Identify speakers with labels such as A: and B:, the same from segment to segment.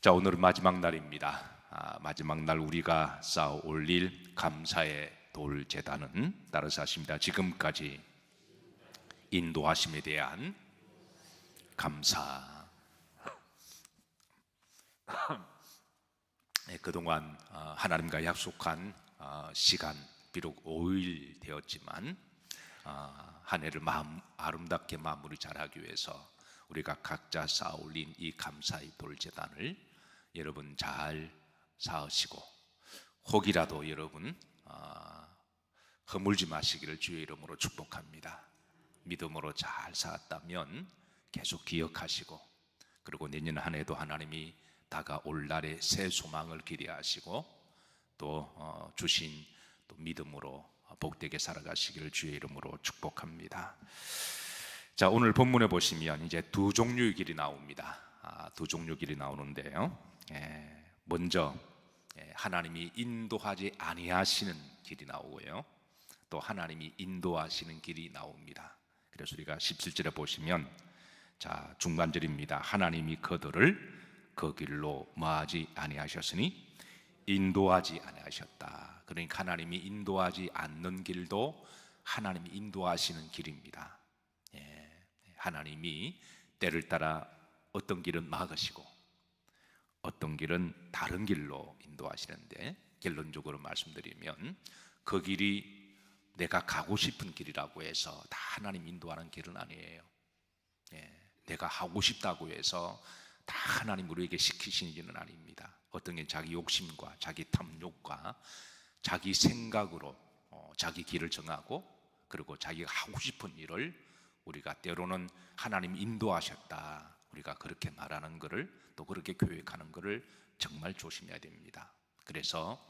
A: 자, 오늘은 마지막 날입니다. 마지막 날 우리가 쌓아 올릴 감사의 돌 제단은 따라서 하십니다. 지금까지 인도하심에 대한 감사. 그동안 하나님과 약속한 시간, 비록 5일 되었지만 한 해를 아름답게 마무리 잘하기 위해서 우리가 각자 쌓아 올린 이 감사의 돌 제단을 여러분 잘 쌓으시고, 혹이라도 여러분 허물지 마시기를 주의 이름으로 축복합니다. 믿음으로 잘 쌓았다면 계속 기억하시고, 그리고 내년 한 해도 하나님이 다가올 날의 새 소망을 기대하시고 또 주신 또 믿음으로 복되게 살아가시기를 주의 이름으로 축복합니다. 자, 오늘 본문에 보시면 이제 두 종류의 길이 나옵니다. 두 종류 길이 나오는데요. 먼저 하나님이 인도하지 아니하시는 길이 나오고요, 또 하나님이 인도하시는 길이 나옵니다. 그래서 우리가 17절에 보시면, 자, 중간절입니다. 하나님이 그들을 그 길로 뭐하지 아니하셨으니 인도하지 아니하셨다. 그러니까 하나님이 인도하지 않는 길도 하나님이 인도하시는 길입니다. 하나님이 때를 따라 어떤 길은 막으시고 어떤 길은 다른 길로 인도하시는데, 결론적으로 말씀드리면 그 길이 내가 가고 싶은 길이라고 해서 다 하나님 인도하는 길은 아니에요. 내가 하고 싶다고 해서 다 하나님 우리에게 시키시는 길은 아닙니다. 어떤 게 자기 욕심과 자기 탐욕과 자기 생각으로 자기 길을 정하고, 그리고 자기가 하고 싶은 일을 우리가 때로는 하나님 인도하셨다, 우리가 그렇게 말하는 것을, 또 그렇게 교육하는 것을 정말 조심해야 됩니다. 그래서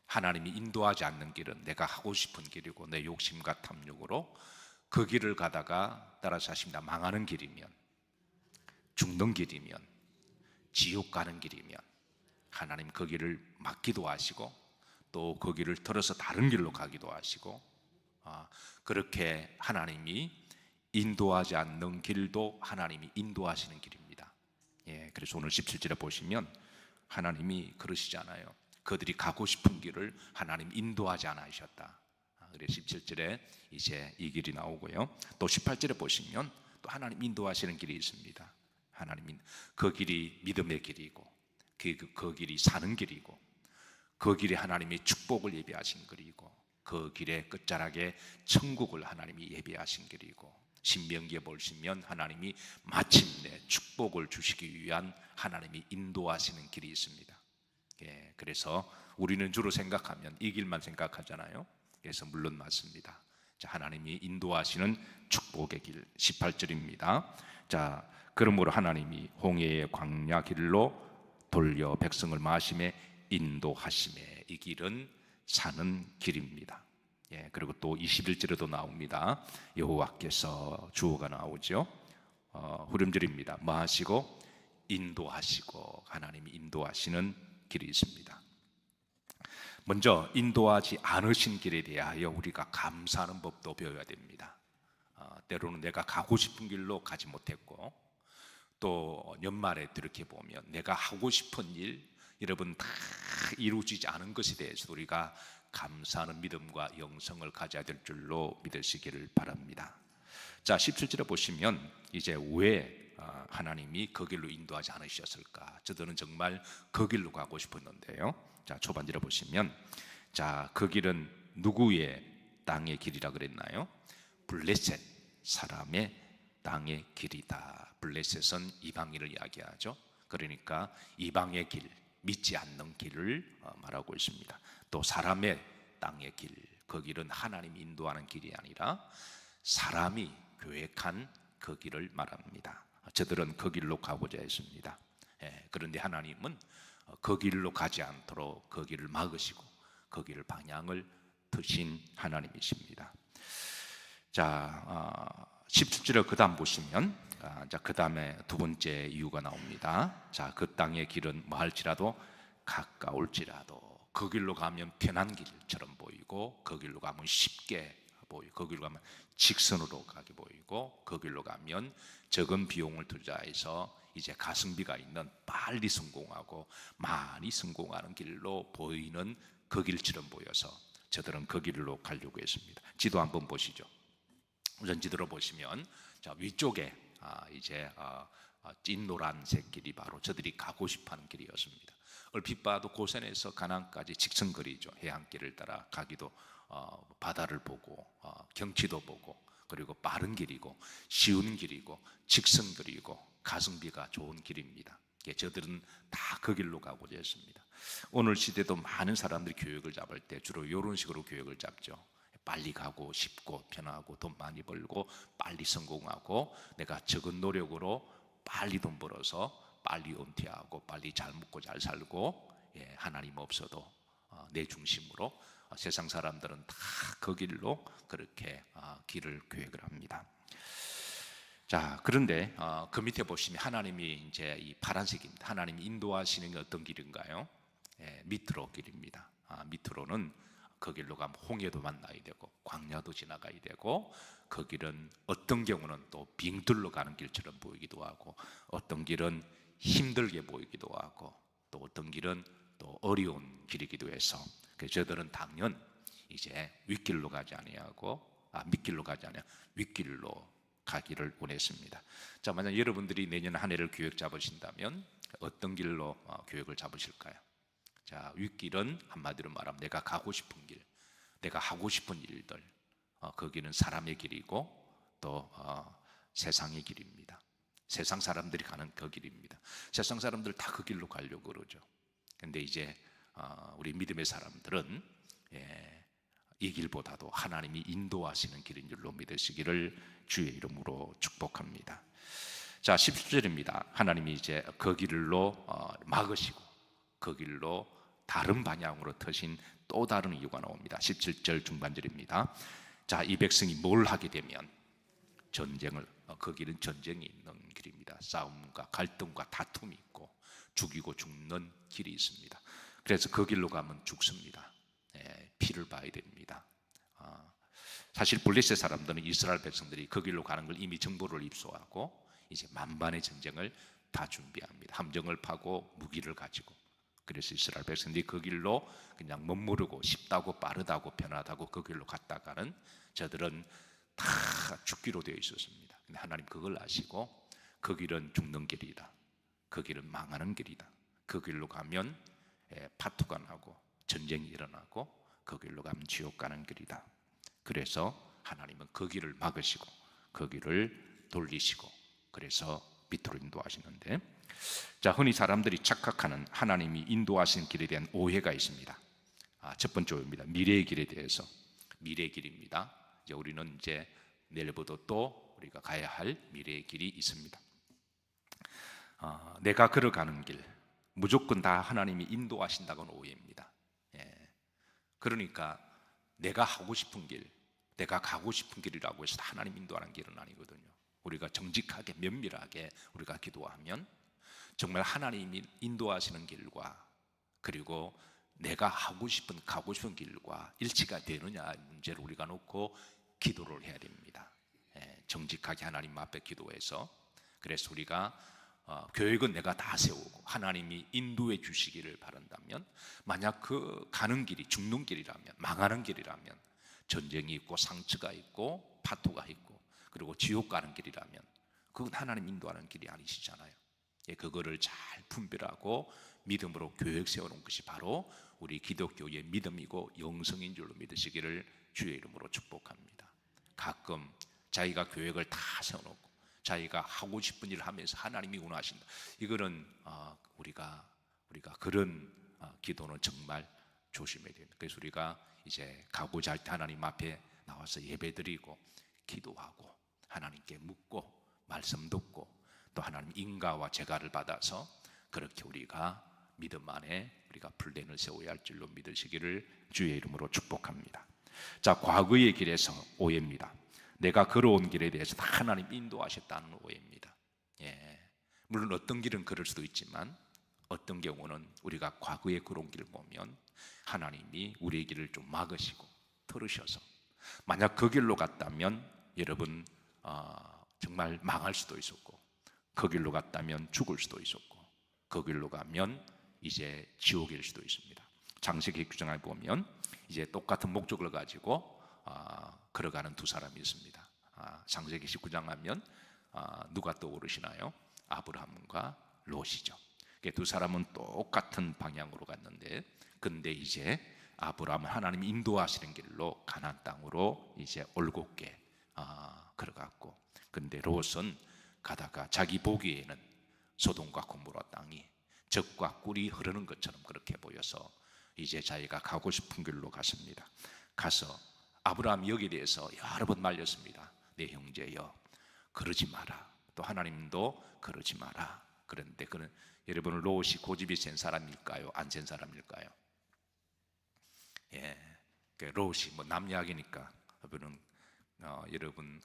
A: 하나님이 인도하지 않는 길은 내가 하고 싶은 길이고 내 욕심과 탐욕으로 그 길을 가다가 따라서 하십니다. 망하는 길이면, 죽는 길이면, 지옥 가는 길이면 하나님 그 길을 막기도 하시고 또 그 길을 틀어서 다른 길로 가기도 하시고, 그렇게 하나님이 인도하지 않는 길도 하나님이 인도하시는 길입니다. 그래서 오늘 17절에 보시면 하나님이 그러시잖아요. 그들이 가고 싶은 길을 하나님 인도하지 않으셨다. 그래서 17절에 이제 이 길이 나오고요, 또 18절에 보시면 또 하나님 인도하시는 길이 있습니다. 하나님은 그 길이 믿음의 길이고 그 길이 사는 길이고 그 길에 하나님이 축복을 예비하신 길이고 그 길의 끝자락에 천국을 하나님이 예비하신 길이고, 신명기에 보시면 하나님이 마침내 축복을 주시기 위한 하나님이 인도하시는 길이 있습니다. 그래서 우리는 주로 생각하면 이 길만 생각하잖아요. 그래서 물론 맞습니다. 자, 하나님이 인도하시는 축복의 길, 18절입니다. 자, 그러므로 하나님이 홍해의 광야 길로 돌려 백성을 마심에 인도하심에, 이 길은 사는 길입니다. 그리고 또 21절에도 나옵니다. 여호와께서, 주어가 나오죠. 후렴절입니다. 마시고 인도하시고, 하나님이 인도하시는 길이 있습니다. 먼저 인도하지 않으신 길에 대하여 우리가 감사하는 법도 배워야 됩니다. 때로는 내가 가고 싶은 길로 가지 못했고, 또 연말에 이렇게 보면 내가 하고 싶은 일, 여러분 다 이루어지지 않은 것에 대해서 우리가 감사하는 믿음과 영성을 가져야 될 줄로 믿으시기를 바랍니다. 자, 17절에 보시면 이제 왜 하나님이 그 길로 인도하지 않으셨을까? 저들은 정말 그 길로 가고 싶었는데요. 자, 초반절에 보시면, 자, 그 길은 누구의 땅의 길이라 그랬나요? 블레셋 사람의 땅의 길이다. 블레셋은 이방인을 이야기하죠. 그러니까 이방의 길, 믿지 않는 길을 말하고 있습니다. 또 사람의 땅의 길, 그 길은 하나님이 인도하는 길이 아니라 사람이 계획한 그 길을 말합니다. 저들은 그 길로 가고자 했습니다. 그런데 하나님은 그 길로 가지 않도록 그 길을 막으시고 그 길을 방향을 트신 하나님이십니다. 자, 17절에 그 다음 보시면, 자, 그 다음에 두 번째 이유가 나옵니다. 자, 그 땅의 길은 뭐할지라도 가까울지라도 그 길로 가면 편한 길처럼 보이고 그 길로 가면 쉽게 보여요. 그 길로 가면 직선으로 가게 보이고, 그 길로 가면 적은 비용을 투자해서 이제 가성비가 있는 빨리 성공하고 많이 성공하는 길로 보이는 그 길처럼 보여서 저들은 그 길로 가려고 했습니다. 지도 한번 보시죠. 우선 지도로 보시면 자, 위쪽에 이제 찐 노란색 길이 바로 저들이 가고 싶어하는 길이었습니다. 얼핏 봐도 고센에서 가나안까지 직선거리죠. 해안길을 따라 가기도 바다를 보고 경치도 보고, 그리고 빠른 길이고 쉬운 길이고 직선거리고 가성비가 좋은 길입니다. 저들은 다 그 길로 가고자 했습니다. 오늘 시대도 많은 사람들이 교육을 잡을 때 주로 이런 식으로 교육을 잡죠. 빨리 가고 쉽고 편하고 돈 많이 벌고 빨리 성공하고 내가 적은 노력으로 빨리 돈 벌어서 빨리 은퇴하고 빨리 잘 먹고 잘 살고, 하나님 없어도 내 중심으로 세상 사람들은 다 그 길로 그렇게 길을 계획을 합니다. 자, 그런데 그 밑에 보시면 하나님이 이제 이 파란색입니다. 하나님이 인도하시는 게 어떤 길인가요? 밑으로 길입니다. 밑으로는 그 길로 가면 홍해도 만나야 되고 광야도 지나가야 되고, 그 길은 어떤 경우는 또 빙들로 가는 길처럼 보이기도 하고 어떤 길은 힘들게 보이기도 하고 또 어떤 길은 또 어려운 길이기도 해서, 그래서 저들은 당연 이제 윗길로 가지 아니하고 밑길로 가지 아니하고 윗길로 가기를 원했습니다. 자, 만약 여러분들이 내년 한 해를 계획 잡으신다면 어떤 길로 계획을 잡으실까요? 자, 윗길은 한마디로 말하면 내가 가고 싶은 길, 내가 하고 싶은 일들, 그 길은 사람의 길이고 또 세상의 길입니다. 세상 사람들이 가는 그 길입니다. 세상 사람들 다 그 길로 가려고 그러죠. 근데 이제 우리 믿음의 사람들은 이 길보다도 하나님이 인도하시는 길인 줄로 믿으시기를 주의 이름으로 축복합니다. 자, 17절입니다. 하나님이 이제 그 길로 막으시고 그 길로 다른 방향으로 터신 또 다른 이유가 나옵니다. 17절 중반절입니다. 자, 이 백성이 뭘 하게 되면 전쟁을, 그 길은 전쟁이 있는 길입니다. 싸움과 갈등과 다툼이 있고 죽이고 죽는 길이 있습니다. 그래서 그 길로 가면 죽습니다. 피를 봐야 됩니다. 사실 블레셋 사람들은 이스라엘 백성들이 그 길로 가는 걸 이미 정보를 입수하고 이제 만반의 전쟁을 다 준비합니다. 함정을 파고 무기를 가지고. 그래서 이스라엘 백성들이 그 길로 그냥 멋모르고 쉽다고 빠르다고 편하다고 그 길로 갔다가는 저들은 다 죽기로 되어 있었습니다. 근데 하나님 그걸 아시고 그 길은 죽는 길이다, 그 길은 망하는 길이다, 그 길로 가면 파투가 나고 전쟁이 일어나고 그 길로 가면 지옥 가는 길이다. 그래서 하나님은 그 길을 막으시고 그 길을 돌리시고 그래서 밑으로 인도하시는데, 자, 흔히 사람들이 착각하는 하나님이 인도하신 길에 대한 오해가 있습니다. 첫 번째 오해입니다. 미래의 길에 대해서. 미래의 길입니다. 이제 우리는 이제 내일부터 또 우리가 가야 할 미래의 길이 있습니다. 내가 걸어가는 길 무조건 다 하나님이 인도하신다고는 오해입니다. 그러니까 내가 하고 싶은 길, 내가 가고 싶은 길이라고 해서 하나님 인도하는 길은 아니거든요. 우리가 정직하게 면밀하게 우리가 기도하면 정말 하나님이 인도하시는 길과 그리고 내가 하고 싶은 가고 싶은 길과 일치가 되느냐 문제를 우리가 놓고 기도를 해야 됩니다. 정직하게 하나님 앞에 기도해서, 그래서 우리가 계획은 내가 다 세우고 하나님이 인도해 주시기를 바란다면, 만약 그 가는 길이 죽는 길이라면, 망하는 길이라면, 전쟁이 있고 상처가 있고 파토가 있고 그리고 지옥 가는 길이라면 그건 하나님 인도하는 길이 아니시잖아요. 그거를 잘 분별하고 믿음으로 계획 세우는 것이 바로 우리 기독교의 믿음이고 영성인 줄로 믿으시기를 주의 이름으로 축복합니다. 가끔 자기가 계획을 다 세워놓고 자기가 하고 싶은 일을 하면서 하나님이 원하신다, 이거는 우리가 그런 기도는 정말 조심해야 됩니다. 그래서 우리가 이제 가고자 할 때 하나님 앞에 나와서 예배드리고 기도하고 하나님께 묻고 말씀 듣고 또 하나님 인가와 제가를 받아서 그렇게 우리가 믿음 안에 우리가 플랜을 세워야 할 줄로 믿으시기를 주의 이름으로 축복합니다. 자, 과거의 길에서 오해입니다. 내가 걸어온 길에 대해서 다 하나님 인도하셨다는 오해입니다. 물론 어떤 길은 그럴 수도 있지만 어떤 경우는 우리가 과거에 걸어온 길을 보면 하나님이 우리의 길을 좀 막으시고 틀으셔서 만약 그 길로 갔다면 여러분 정말 망할 수도 있었고, 그 길로 갔다면 죽을 수도 있었고, 그 길로 가면 이제 지옥일 수도 있습니다. 창세기 9장에 보면 이제 똑같은 목적을 가지고 걸어가는 두 사람이 있습니다. 창세기 19장 하면 누가 떠오르시나요? 아브라함과 롯이죠. 두 사람은 똑같은 방향으로 갔는데, 근데 이제 아브라함은 하나님 인도하시는 길로 가나안 땅으로 이제 올곧게 걸어갔고, 근데 롯은 가다가 자기 보기에는 소돔과 고모라 땅이 젖과 꿀이 흐르는 것처럼 그렇게 보여서 이제 자기가 가고 싶은 길로 갔습니다. 가서 아브라함이 여기에 대해서 여러 번 말렸습니다. 내 형제여, 그러지 마라. 또 하나님도 그러지 마라. 그런데 그는 여러분 롯이 고집이 센 사람일까요? 안 센 사람일까요? 롯이 뭐 남 이야기니까 여러분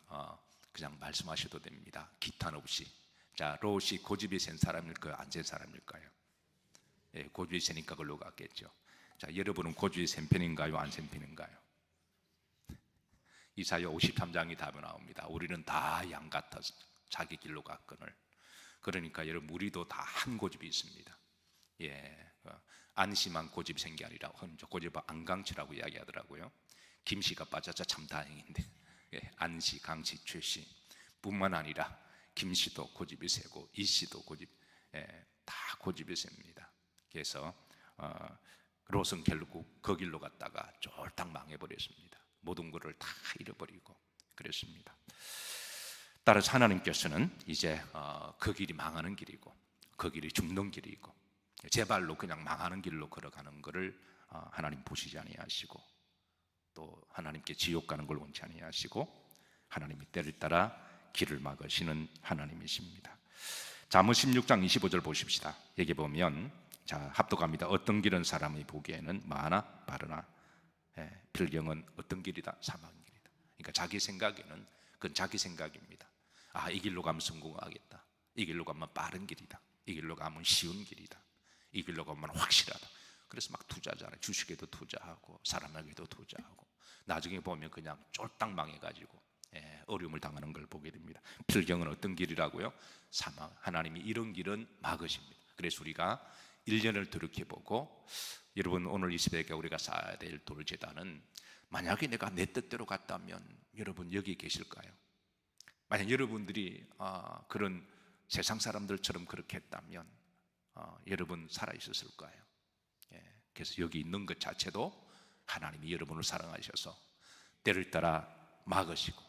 A: 그냥 말씀하셔도 됩니다. 기탄 없이. 자, 롯이 고집이 센 사람일까요? 안 센 사람일까요? 고집이 세니까 그걸로 갔겠죠. 자, 여러분은 고집이 센 편인가요? 안 센 편인가요? 이사야 53장이 답이 나옵니다. 우리는 다 양 같아서 자기 길로 갔거늘. 그러니까 여러분 우리도 다 한 고집이 있습니다. 안심한 고집이 생긴 게 아니라 고집은 안강치라고 이야기하더라고요. 김씨가 빠져서 참 다행인데 안씨, 강씨, 최씨 뿐만 아니라 김씨도 고집이 세고 이씨도 다 고집이 셉니다. 그래서 롯은 결국 그 길로 갔다가 쫄딱 망해버렸습니다. 모든 것을 다 잃어버리고 그랬습니다. 따라서 하나님께서는 이제 그 길이 망하는 길이고 그 길이 죽는 길이고 제 발로 그냥 망하는 길로 걸어가는 것을 하나님 보시지 아니하시고, 또 하나님께 지옥 가는 걸 원치 아니하시고 하나님이 때를 따라 길을 막으시는 하나님이십니다. 잠언 16장 25절 보십시다. 여기 보면 합독합니다. 어떤 길은 사람이 보기에는 많아 바르나 필경은 어떤 길이다? 사망의 길이다. 그러니까 자기 생각에는 그건 자기 생각입니다. 이 길로 가면 성공하겠다. 이 길로 가면 빠른 길이다. 이 길로 가면 쉬운 길이다. 이 길로 가면 확실하다. 그래서 막 투자잖아요. 주식에도 투자하고 사람에게도 투자하고 나중에 보면 그냥 쫄딱 망해가지고 어려움을 당하는 걸 보게 됩니다. 필경은 어떤 길이라고요? 사망. 하나님이 이런 길은 막으십니다. 그래서 우리가 1년을 돌이켜보고, 여러분 오늘 이 새벽에 우리가 쌓아야 될 돌제단은 만약에 내가 내 뜻대로 갔다면 여러분 여기 계실까요? 만약 여러분들이 그런 세상 사람들처럼 그렇게 했다면 여러분 살아있었을까요? 그래서 여기 있는 것 자체도 하나님이 여러분을 사랑하셔서 때를 따라 막으시고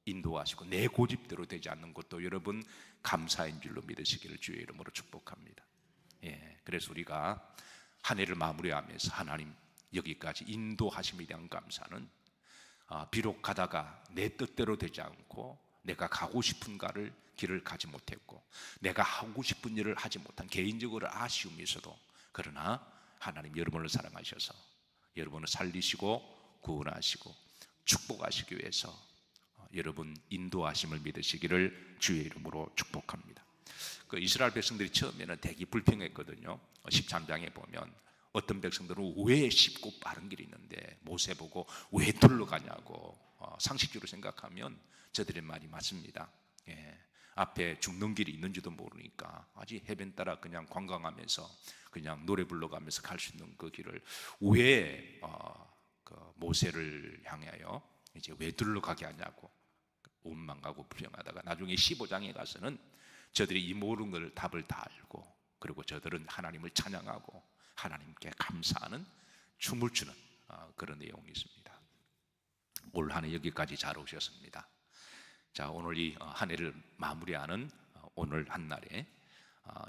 A: 인도하시고 내 고집대로 되지 않는 것도 여러분 감사인 줄로 믿으시기를 주의 이름으로 축복합니다. 그래서 우리가 한 해를 마무리하면서 하나님 여기까지 인도하심에 대한 감사는 비록 가다가 내 뜻대로 되지 않고 내가 가고 싶은 길을 가지 못했고 내가 하고 싶은 일을 하지 못한 개인적으로 아쉬움이 있어도, 그러나 하나님 여러분을 사랑하셔서 여러분을 살리시고 구원하시고 축복하시기 위해서 여러분 인도하심을 믿으시기를 주의 이름으로 축복합니다. 그 이스라엘 백성들이 처음에는 되게 불평했거든요. 13장에 보면 어떤 백성들은 왜 쉽고 빠른 길이 있는데 모세 보고 왜 둘러 가냐고 상식적으로 생각하면 저들의 말이 맞습니다. 앞에 죽는 길이 있는지도 모르니까 아직 해변 따라 그냥 관광하면서 그냥 노래 불러가면서 갈 수 있는 그 길을 왜 모세를 향하여 이제 왜 둘러가게 하냐고 원망하고 불평하다가 나중에 15장에 가서는 저들이 이 모든 걸 답을 다 알고, 그리고 저들은 하나님을 찬양하고 하나님께 감사하는 춤을 추는 그런 내용이 있습니다. 올 한 해 여기까지 잘 오셨습니다. 자, 오늘 이 한 해를 마무리하는 오늘 한날에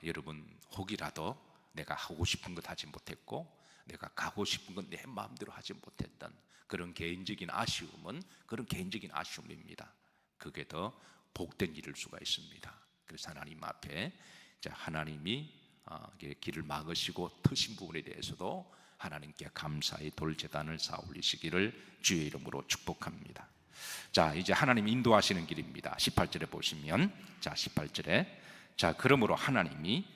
A: 여러분 혹이라도 내가 하고 싶은 것 하지 못했고 내가 가고 싶은 건 내 마음대로 하지 못했던 그런 개인적인 아쉬움은 그런 개인적인 아쉬움입니다. 그게 더 복된 길일 수가 있습니다. 그래서 하나님 앞에 하나님이 길을 막으시고 트신 부분에 대해서도 하나님께 감사의 돌제단을 쌓아 올리시기를 주의 이름으로 축복합니다. 자, 이제 하나님 인도하시는 길입니다. 18절에 보시면 18절에 그러므로 하나님이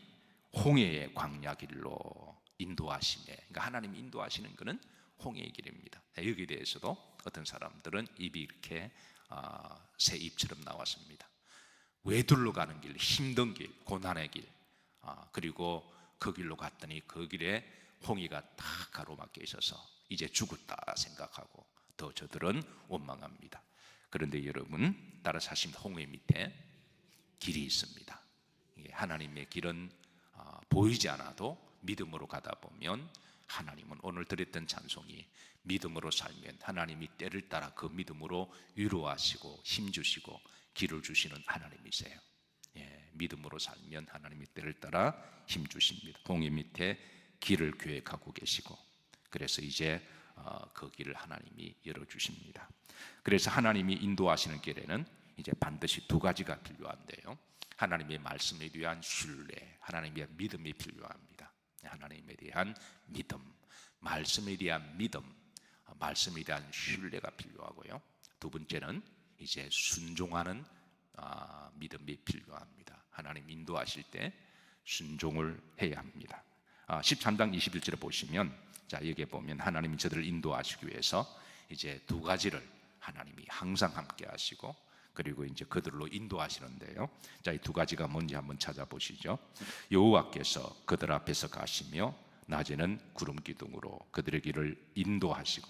A: 홍해의 광야 길로 인도하시매, 그러니까 하나님이 인도하시는 것은 홍해의 길입니다. 여기에 대해서도 어떤 사람들은 입이 이렇게 새 입처럼 나왔습니다. 외둘러 가는 길, 힘든 길, 고난의 길, 그리고 그 길로 갔더니 그 길에 홍해가 다 가로막혀 있어서 이제 죽었다 생각하고 더 저들은 원망합니다. 그런데 여러분, 따라서 하시면 홍해 밑에 길이 있습니다. 하나님의 길은 보이지 않아도 믿음으로 가다 보면 하나님은, 오늘 드렸던 찬송이 믿음으로 살면 하나님이 때를 따라 그 믿음으로 위로하시고 힘주시고 길을 주시는 하나님이세요. 믿음으로 살면 하나님이 때를 따라 힘주십니다. 홍해 밑에 길을 계획하고 계시고, 그래서 이제 그 길을 하나님이 열어주십니다. 그래서 하나님이 인도하시는 길에는 이제 반드시 두 가지가 필요한데요, 하나님의 말씀에 대한 신뢰, 하나님에 대한 믿음이 필요합니다. 하나님에 대한 믿음, 말씀에 대한 믿음, 말씀에 대한 신뢰가 필요하고요, 두 번째는 이제 순종하는 믿음이 필요합니다. 하나님 인도하실 때 순종을 해야 합니다. 13장 21절에 보시면, 자, 여기에 보면 하나님이 저들을 인도하시기 위해서 이제 두 가지를 하나님이 항상 함께 하시고, 그리고 이제 그들로 인도하시는데요, 자, 이 두 가지가 뭔지 한번 찾아보시죠. 여호와께서 그들 앞에서 가시며 낮에는 구름 기둥으로 그들의 길을 인도하시고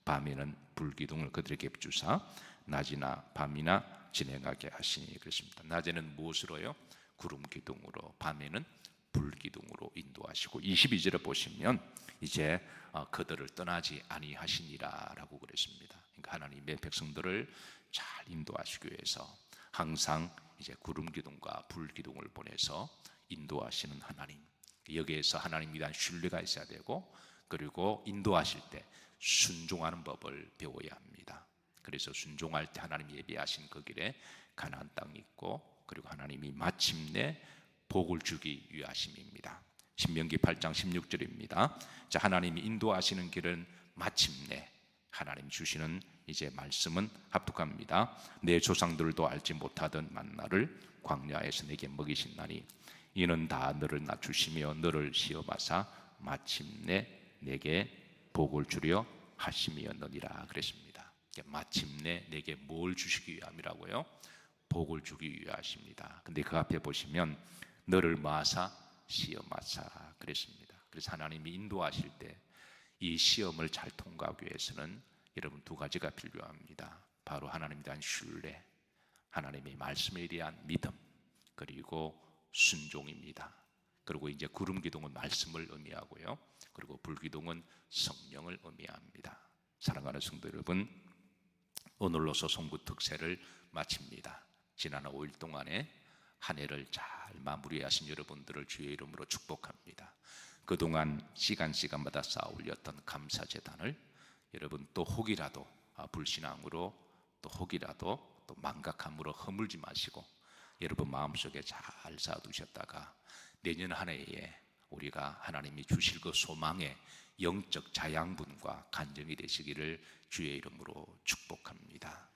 A: 밤에는 불 기둥을 그들에게 주사 낮이나 밤이나 진행하게 하시니, 그렇습니다. 낮에는 무엇으로요? 구름 기둥으로, 밤에는 불 기둥으로 인도하시고, 22절에 보시면 이제 그들을 떠나지 아니하시니라 라고 그랬습니다. 그러니까 하나님의 백성들을 잘 인도하시기 위해서 항상 이제 구름 기둥과 불 기둥을 보내서 인도하시는 하나님, 여기에서 하나님에 대한 신뢰가 있어야 되고, 그리고 인도하실 때 순종하는 법을 배워야 합니다. 그래서 순종할 때 하나님이 예비하신 그 길에 가나안 땅이 있고, 그리고 하나님이 마침내 복을 주기 위하심입니다. 신명기 8장 16절입니다. 자, 하나님이 인도하시는 길은 마침내 하나님 주시는 이제 말씀은 합독합니다. 내 조상들도 알지 못하던 만나를 광야에서 내게 먹이신다니 이는 다 너를 낮추시며 너를 시험하사 마침내 내게 복을 주려 하심이었느니라 그랬습니다. 마침내 내게 뭘 주시기 위함이라고요? 복을 주기 위하십니다. 근데 그 앞에 보시면 너를 마사 시험하사 그랬습니다. 그래서 하나님이 인도하실 때 이 시험을 잘 통과하기 위해서는 여러분 두 가지가 필요합니다. 바로 하나님에 대한 신뢰, 하나님의 말씀에 대한 믿음, 그리고 순종입니다. 그리고 이제 구름 기둥은 말씀을 의미하고요, 그리고 불 기둥은 성령을 의미합니다. 사랑하는 성도 여러분, 오늘로서 송구 특세를 마칩니다. 지난 5일 동안에 한 해를 잘 마무리하신 여러분들을 주의 이름으로 축복합니다. 그동안 시간마다 쌓아 올렸던 감사제단을 여러분 또 혹이라도 불신앙으로, 또 혹이라도 또 망각함으로 허물지 마시고 여러분 마음속에 잘 쌓아두셨다가 내년 한 해에 우리가 하나님이 주실 그 소망의 영적 자양분과 간증이 되시기를 주의 이름으로 축복합니다.